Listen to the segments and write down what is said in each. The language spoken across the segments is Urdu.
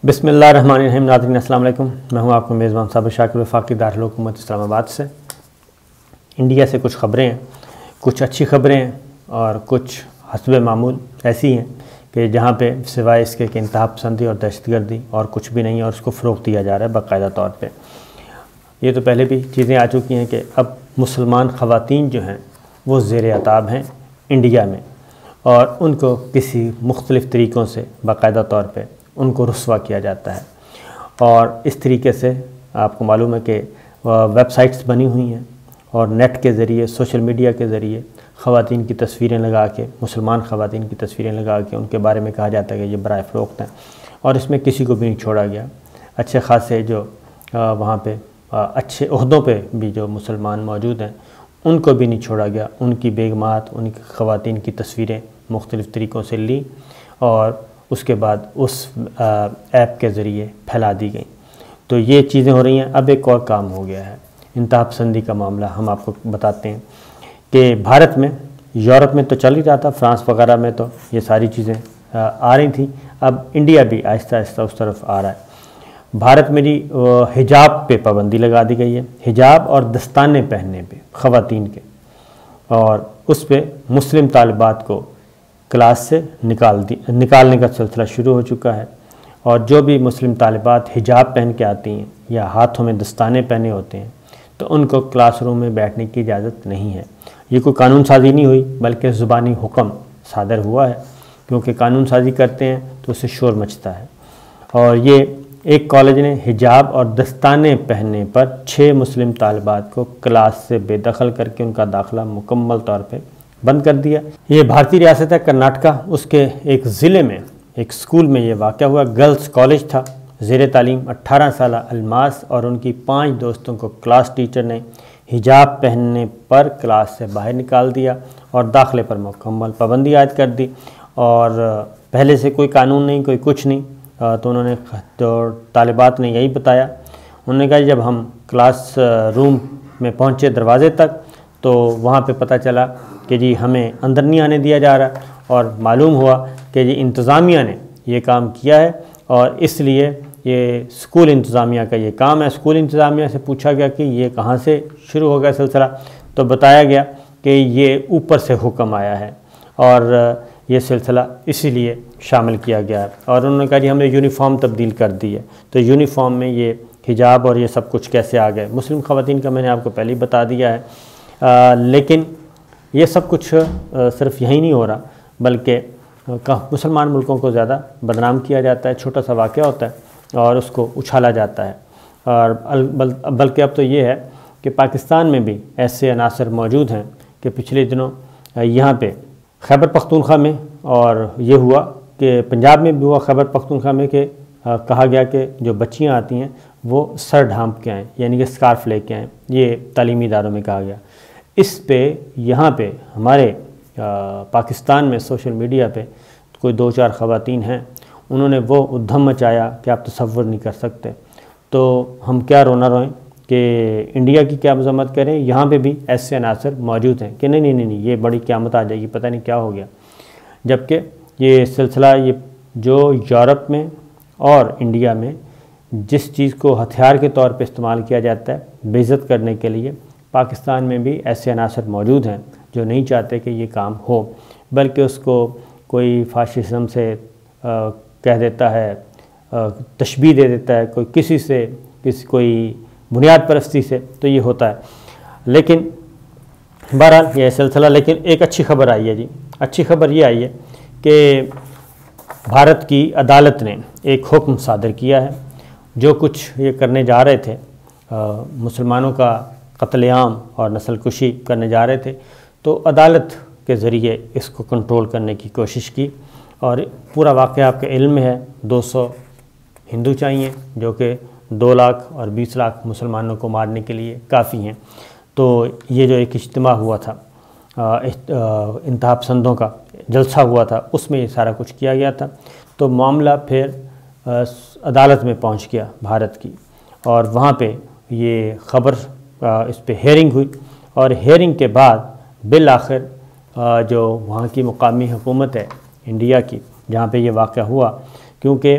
بسم اللہ الرحمن الرحیم۔ ناظرین السلام علیکم، میں ہوں آپ کو میزبان صابر شاکر وفاقی دارالحکومت اسلام آباد سے۔ انڈیا سے کچھ خبریں ہیں، کچھ اچھی خبریں ہیں اور کچھ حسب معمول ایسی ہیں کہ جہاں پہ سوائے اس کے کہ انتہا پسندی اور دہشت گردی اور کچھ بھی نہیں ہے، اور اس کو فروغ دیا جا رہا ہے باقاعدہ طور پہ۔ یہ تو پہلے بھی چیزیں آ چکی ہیں کہ اب مسلمان خواتین جو ہیں وہ زیر عتاب ہیں انڈیا میں، اور ان کو کسی مختلف طریقوں سے باقاعدہ طور پہ ان کو رسوا کیا جاتا ہے۔ اور اس طریقے سے آپ کو معلوم ہے کہ ویب سائٹس بنی ہوئی ہیں اور نیٹ کے ذریعے، سوشل میڈیا کے ذریعے خواتین کی تصویریں لگا کے، مسلمان خواتین کی تصویریں لگا کے ان کے بارے میں کہا جاتا ہے کہ یہ برائے فروخت ہیں، اور اس میں کسی کو بھی نہیں چھوڑا گیا۔ اچھے خاصے جو وہاں پہ اچھے عہدوں پہ بھی جو مسلمان موجود ہیں ان کو بھی نہیں چھوڑا گیا، ان کی بیگمات، ان کی خواتین کی تصویریں مختلف طریقوں سے لیں اور اس کے بعد اس ایپ کے ذریعے پھیلا دی گئیں۔ تو یہ چیزیں ہو رہی ہیں۔ اب ایک اور کام ہو گیا ہے، انتہا پسندی کا معاملہ ہم آپ کو بتاتے ہیں کہ بھارت میں، یورپ میں تو چل ہی رہا تھا، فرانس وغیرہ میں تو یہ ساری چیزیں آ رہی تھیں، اب انڈیا بھی آہستہ آہستہ اس طرف آ رہا ہے۔ بھارت میں جی حجاب پہ پابندی لگا دی گئی ہے، حجاب اور دستانے پہننے پہ خواتین کے، اور اس پہ مسلم طالبات کو کلاس سے نکالنے کا سلسلہ شروع ہو چکا ہے، اور جو بھی مسلم طالبات حجاب پہن کے آتی ہیں یا ہاتھوں میں دستانے پہنے ہوتے ہیں تو ان کو کلاس روم میں بیٹھنے کی اجازت نہیں ہے۔ یہ کوئی قانون سازی نہیں ہوئی بلکہ زبانی حکم صادر ہوا ہے، کیونکہ قانون سازی کرتے ہیں تو اس سے شور مچتا ہے۔ اور یہ ایک کالج نے حجاب اور دستانے پہننے پر 6 مسلم طالبات کو کلاس سے بے دخل کر کے ان کا داخلہ مکمل طور پہ بند کر دیا۔ یہ بھارتی ریاست ہے کرناٹکا، اس کے ایک ضلع میں ایک سکول میں یہ واقعہ ہوا، گرلز کالج تھا، زیر تعلیم 18 سالہ الماس اور ان کی 5 دوستوں کو کلاس ٹیچر نے حجاب پہننے پر کلاس سے باہر نکال دیا اور داخلے پر مکمل پابندی عائد کر دی، اور پہلے سے کوئی قانون نہیں، کوئی کچھ نہیں۔ تو انہوں نے، تو طالبات نے یہی بتایا، انہوں نے کہا جب ہم کلاس روم میں پہنچے دروازے تک تو وہاں پہ پتہ چلا کہ جی ہمیں اندر نہیں آنے دیا جا رہا، اور معلوم ہوا کہ جی انتظامیہ نے یہ کام کیا ہے، اور اس لیے یہ اسکول انتظامیہ کا یہ کام ہے۔ اسکول انتظامیہ سے پوچھا گیا کہ یہ کہاں سے شروع ہو گیا سلسلہ، تو بتایا گیا کہ یہ اوپر سے حکم آیا ہے اور یہ سلسلہ اسی لیے شامل کیا گیا ہے، اور انہوں نے کہا جی ہم نے یونیفارم تبدیل کر دی ہے، تو یونیفارم میں یہ حجاب اور یہ سب کچھ کیسے آ گئے۔ مسلم خواتین کا میں نے آپ کو پہلے ہی بتا دیا ہے، لیکن یہ سب کچھ صرف یہی نہیں ہو رہا، بلکہ مسلمان ملکوں کو زیادہ بدنام کیا جاتا ہے۔ چھوٹا سا واقعہ ہوتا ہے اور اس کو اچھالا جاتا ہے، اور بلکہ اب تو یہ ہے کہ پاکستان میں بھی ایسے عناصر موجود ہیں کہ پچھلے دنوں یہاں پہ خیبر پختونخوا میں، اور یہ ہوا کہ پنجاب میں بھی ہوا خیبر پختونخوا میں، کہ کہا گیا کہ جو بچیاں آتی ہیں وہ سر ڈھانپ کے آئیں، یعنی کہ اسکارف لے کے آئیں، یہ تعلیمی اداروں میں کہا گیا۔ اس پہ یہاں پہ ہمارے پاکستان میں سوشل میڈیا پہ کوئی 2-4 خواتین ہیں، انہوں نے وہ ادھم مچایا کہ آپ تصور نہیں کر سکتے۔ تو ہم کیا رونا روئیں کہ انڈیا کی کیا مذمت کریں، یہاں پہ بھی ایسے عناصر موجود ہیں کہ نہیں یہ بڑی قیامت آ جائے گی، پتہ نہیں کیا ہو گیا۔ جبکہ یہ سلسلہ، یہ جو یورپ میں اور انڈیا میں جس چیز کو ہتھیار کے طور پہ استعمال کیا جاتا ہے بے عزت کرنے کے لیے، پاکستان میں بھی ایسے عناصر موجود ہیں جو نہیں چاہتے کہ یہ کام ہو، بلکہ اس کو کوئی فاشزم سے کہہ دیتا ہے، تشبیہ دے دیتا ہے، کوئی کسی سے کوئی بنیاد پرستی سے، تو یہ ہوتا ہے۔ لیکن بہرحال یہ سلسلہ، لیکن ایک اچھی خبر آئی ہے جی، اچھی خبر یہ آئی ہے کہ بھارت کی عدالت نے ایک حکم صادر کیا ہے۔ جو کچھ یہ کرنے جا رہے تھے، مسلمانوں کا قتل عام اور نسل کشی کرنے جا رہے تھے، تو عدالت کے ذریعے اس کو کنٹرول کرنے کی کوشش کی، اور پورا واقعہ آپ کے علم میں ہے۔ 200 ہندو چاہیے جو کہ 2 لاکھ اور 20 لاکھ مسلمانوں کو مارنے کے لیے کافی ہیں۔ تو یہ جو ایک اجتماع ہوا تھا، انتہا پسندوں کا جلسہ ہوا تھا، اس میں یہ سارا کچھ کیا گیا تھا۔ تو معاملہ پھر عدالت میں پہنچ گیا بھارت کی، اور وہاں پہ یہ خبر، اس پہ ہیئرنگ ہوئی، اور ہیئرنگ کے بعد بالآخر جو وہاں کی مقامی حکومت ہے انڈیا کی، جہاں پہ یہ واقعہ ہوا، کیونکہ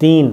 3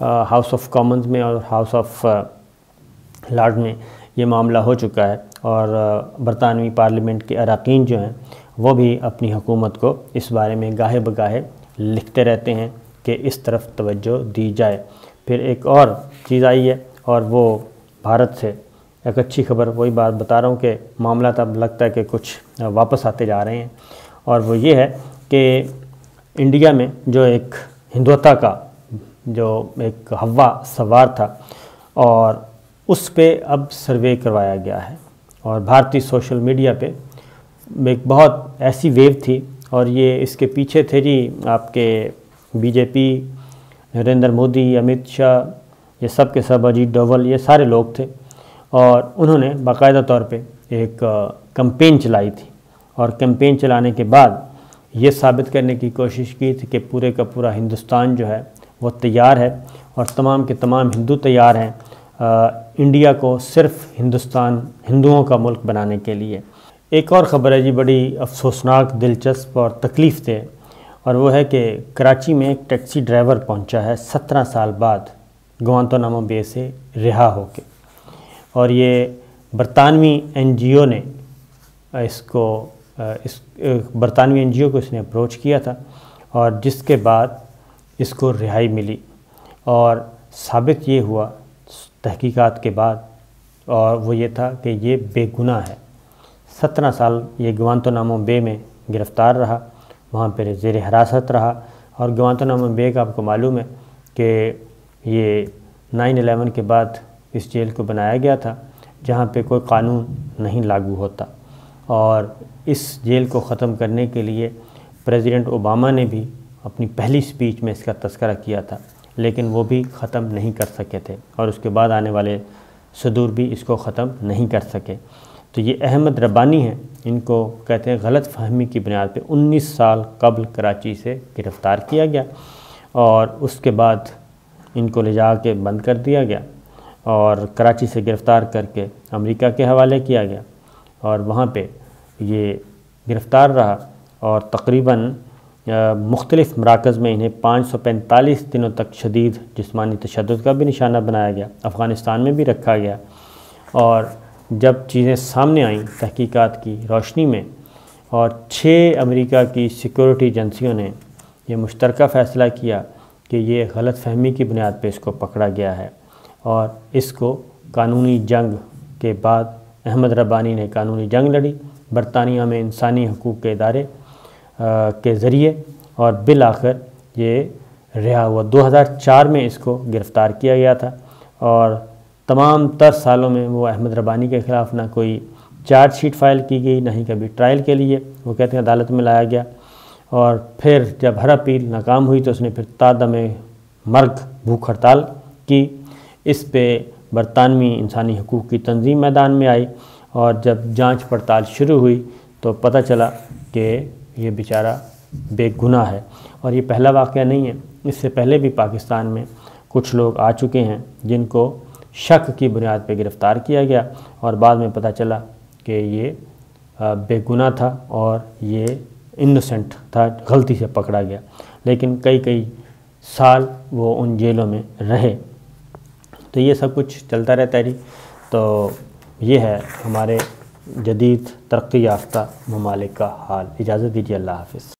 ہاؤس آف کامنز میں اور ہاؤس آف لارڈ میں یہ معاملہ ہو چکا ہے، اور برطانوی پارلیمنٹ کے اراکین جو ہیں وہ بھی اپنی حکومت کو اس بارے میں گاہے بگاہے لکھتے رہتے ہیں کہ اس طرف توجہ دی جائے۔ پھر ایک اور چیز آئی ہے، اور وہ بھارت سے ایک اچھی خبر، وہی بات بتا رہا ہوں کہ معاملات اب لگتا ہے کہ کچھ واپس آتے جا رہے ہیں، اور وہ یہ ہے کہ انڈیا میں جو ایک ہندوتا کا جو ایک ہوا سوار تھا، اور اس پہ اب سروے کروایا گیا ہے، اور بھارتی سوشل میڈیا پہ ایک بہت ایسی ویو تھی، اور یہ اس کے پیچھے تھے جی آپ کے بی جے پی، نریندر مودی، امت شاہ، یہ سب کے سب، اجیت ڈوبھل، یہ سارے لوگ تھے، اور انہوں نے باقاعدہ طور پہ ایک کمپین چلائی تھی، اور کمپین چلانے کے بعد یہ ثابت کرنے کی کوشش کی تھی کہ پورے کا پورا ہندوستان جو ہے وہ تیار ہے، اور تمام کے تمام ہندو تیار ہیں انڈیا کو صرف ہندوؤں کا ملک بنانے کے لیے۔ ایک اور خبر ہے جی بڑی افسوسناک، دلچسپ اور تکلیف دہ، اور وہ ہے کہ کراچی میں ایک ٹیکسی ڈرائیور پہنچا ہے 17 سال بعد گوانتانامو بے سے رہا ہو کے، اور یہ برطانوی این جی او نے برطانوی این جی او کو اس نے اپروچ کیا تھا، اور جس کے بعد اس کو رہائی ملی، اور ثابت یہ ہوا تحقیقات کے بعد، اور وہ یہ تھا کہ یہ بے گناہ ہے۔ 17 سال یہ گوانتانامو بے میں گرفتار رہا، وہاں پہ زیر حراست رہا، اور گوانتانامو بے کا آپ کو معلوم ہے کہ یہ 9/11 کے بعد اس جیل کو بنایا گیا تھا جہاں پہ کوئی قانون نہیں لاگو ہوتا، اور اس جیل کو ختم کرنے کے لیے پریزیڈنٹ اوباما نے بھی اپنی پہلی سپیچ میں اس کا تذکرہ کیا تھا، لیکن وہ بھی ختم نہیں کر سکے تھے، اور اس کے بعد آنے والے صدور بھی اس کو ختم نہیں کر سکے۔ تو یہ احمد ربانی ہیں، ان کو کہتے ہیں غلط فہمی کی بنیاد پہ 19 سال قبل کراچی سے گرفتار کیا گیا، اور اس کے بعد ان کو لے جا کے بند کر دیا گیا، اور کراچی سے گرفتار کر کے امریکہ کے حوالے کیا گیا، اور وہاں پہ یہ گرفتار رہا، اور تقریباً مختلف مراکز میں انہیں 545 دنوں تک شدید جسمانی تشدد کا بھی نشانہ بنایا گیا، افغانستان میں بھی رکھا گیا، اور جب چیزیں سامنے آئیں تحقیقات کی روشنی میں، اور 6 امریکہ کی سیکورٹی ایجنسیوں نے یہ مشترکہ فیصلہ کیا کہ یہ غلط فہمی کی بنیاد پہ اس کو پکڑا گیا ہے، اور اس کو قانونی جنگ کے بعد احمد ربانی نے قانونی جنگ لڑی برطانیہ میں انسانی حقوق کے ادارے کے ذریعے، اور بالآخر یہ رہا ہوا۔ 2004 میں اس کو گرفتار کیا گیا تھا، اور تمام تر سالوں میں وہ احمد ربانی کے خلاف نہ کوئی چارج شیٹ فائل کی گئی، نہ ہی کبھی ٹرائل کے لیے وہ کہتے ہیں عدالت میں لایا گیا، اور پھر جب ہر اپیل ناکام ہوئی تو اس نے پھر تا دم مرگ بھوک ہڑتال کی۔ اس پہ برطانوی انسانی حقوق کی تنظیم میدان میں آئی، اور جب جانچ پڑتال شروع ہوئی تو پتہ چلا کہ یہ بیچارہ بے گناہ ہے، اور یہ پہلا واقعہ نہیں ہے، اس سے پہلے بھی پاکستان میں کچھ لوگ آ چکے ہیں جن کو شک کی بنیاد پہ گرفتار کیا گیا، اور بعد میں پتہ چلا کہ یہ بے گناہ تھا اور یہ انوسنٹ تھا، غلطی سے پکڑا گیا، لیکن کئی سال وہ ان جیلوں میں رہے۔ تو یہ سب کچھ چلتا رہتا ہے جی۔ تو یہ ہے ہمارے جدید ترقی یافتہ ممالک کا حال۔ اجازت دیجیے، اللہ حافظ۔